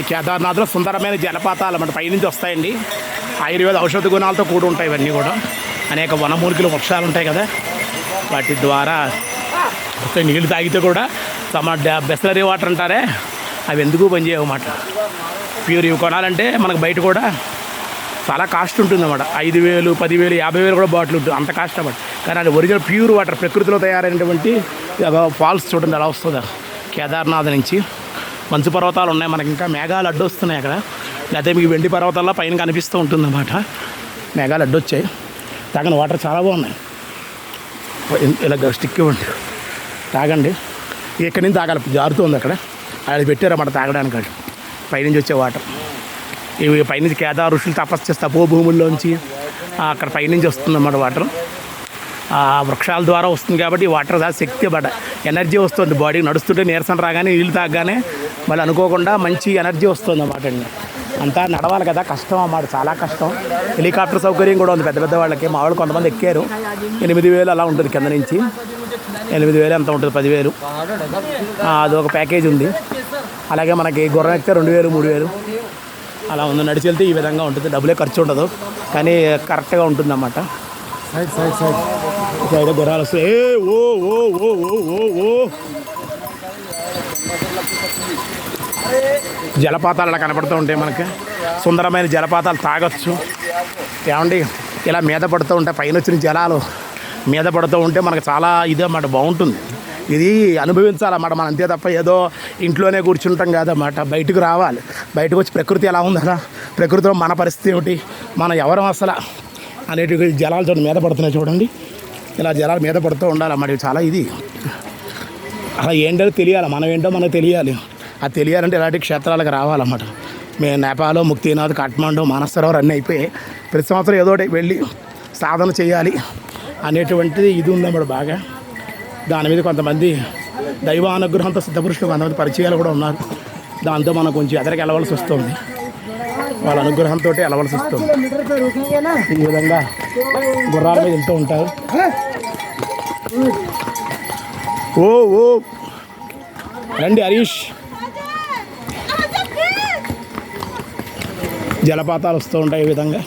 కేదార్నాథ్లో సుందరమైన జలపాతాలు అన్నమాట పైనుంచి వస్తాయండి. ఆయుర్వేద ఔషధ గుణాలతో కూడి ఉంటాయి ఇవన్నీ కూడా. అనేక వనమూలికలు వృక్షాలు ఉంటాయి కదా, వాటి ద్వారా నీళ్ళు తాగితే కూడా బెస్లరీ వాటర్ అంటారే అవి ఎందుకు పనిచేయవు అన్నమాట. ప్యూర్ ఇవి కొనాలంటే మనకు బయట కూడా చాలా కాస్ట్ ఉంటుంది అన్నమాట. 5,000, 10,000, 50,000 కూడా బాటిల్ ఉంటుంది, అంత కాస్ట్ అన్నమాట. కానీ అది ఒరిజినల్ ప్యూర్ వాటర్ ప్రకృతిలో తయారైనటువంటి ఫాల్స్ చూడండి ఎలా వస్తుందో. కేదార్నాథ్ నుంచి మంచు పర్వతాలు ఉన్నాయి మనకి, ఇంకా మేఘాలు అడ్డొస్తున్నాయి అక్కడ. లేకపోతే మీకు వెండి పర్వతాల్లో పైన కనిపిస్తూ ఉంటుంది అన్నమాట. మేఘాలు అడ్డొచ్చాయి. తాగండి, వాటర్ చాలా బాగున్నాయి. ఇలా స్టిక్ ఇవ్వండి, తాగండి. ఇక్కడి నుంచి తాగాలి, జారుతుంది అక్కడ. అది పెట్టారన్నమాట తాగడానికి. అది పైనుంచి వచ్చే వాటర్. ఇవి పైనుంచి కేదార్ ఋషులు తపస్సు చేస్తే తపోభూముల్లోంచి అక్కడ పైనుంచి వస్తుందన్నమాట వాటర్. వృక్షాల ద్వారా వస్తుంది కాబట్టి వాటర్ శక్తి పడ ఎనర్జీ వస్తుంది బాడీకి. నడుస్తుంటే నీరసం రాగానే నీళ్ళు తాగగానే మళ్ళీ అనుకోకుండా మంచి ఎనర్జీ వస్తుంది అన్నమాట అండి. అంతా నడవాలి కదా, కష్టం అన్నమాట, చాలా కష్టం. హెలికాప్టర్ సౌకర్యం కూడా ఉంది పెద్ద పెద్ద వాళ్ళకి. మా వాళ్ళు కొంతమంది ఎక్కారు. 8,000 అలా ఉంటుంది కింద నుంచి. 8,000 ఎంత ఉంటుంది, 10,000 అదొక ప్యాకేజ్ ఉంది. అలాగే మనకి గుర్రం ఎక్కితే 2,000, 3,000 అలా ఉంది. నడిచి వెళ్తే ఈ విధంగా ఉంటుంది, డబ్బులే ఖర్చు ఉండదు కానీ కరెక్ట్గా ఉంటుంది అన్నమాట. సైడ్ గుర్రాలు వస్తాయి. ఓ ఓ ఓ ఓ ఓ ఓ జలపాతాలు అలా కనపడుతూ ఉంటాయి మనకి. సుందరమైన జలపాతాలు తాగొచ్చు. ఏమండి ఇలా మీద పడుతూ ఉంటాయి, పైన వచ్చిన జలాలు మీద పడుతూ ఉంటే మనకు చాలా ఇది అన్నమాట, బాగుంటుంది. ఇది అనుభవించాలన్నమాట మనం, అంతే తప్ప ఏదో ఇంట్లోనే కూర్చుంటాం కాదన్నమాట. బయటకు రావాలి, బయటకు వచ్చి ప్రకృతి ఎలా ఉందలా, ప్రకృతిలో మన పరిస్థితి ఏమిటి, మనం ఎవరం అసలు అనేటి జలాలు చూడండి మీద పడుతున్నాయి చూడండి. ఇలా జలాలు మీద పడుతూ ఉండాలన్నమాట. చాలా ఇది అలా ఏంటో తెలియాలి, మనం ఏంటో మనకు తెలియాలి. అది తెలియాలంటే ఇలాంటి క్షేత్రాలకు రావాలన్నమాట. మేము నేపాల్, ముక్తినాథ్, కాఠ్మండు, మానసరోవర్ అన్నీ అయిపోయి ప్రతి సంవత్సరం ఏదో వెళ్ళి సాధన చేయాలి అనేటువంటిది ఇది ఉందన్నమాట బాగా. దాని మీద కొంతమంది దైవానుగ్రహంతో సిద్ధపురుషులు కొంతమంది పరిచయాలు కూడా ఉన్నారు. దాంతో మనం కొంచెం ఎదరికి వెళ్ళవలసి వస్తుంది, వాళ్ళ అనుగ్రహంతో వెళ్ళవలసి వస్తుంది. ఈ విధంగా గుర్రాల మీద వెళ్తూ ఉంటారు. ఓ ఓ రండి హరీష్. జలపాతాలు వస్తూ ఉంటాయి ఈ విధంగా.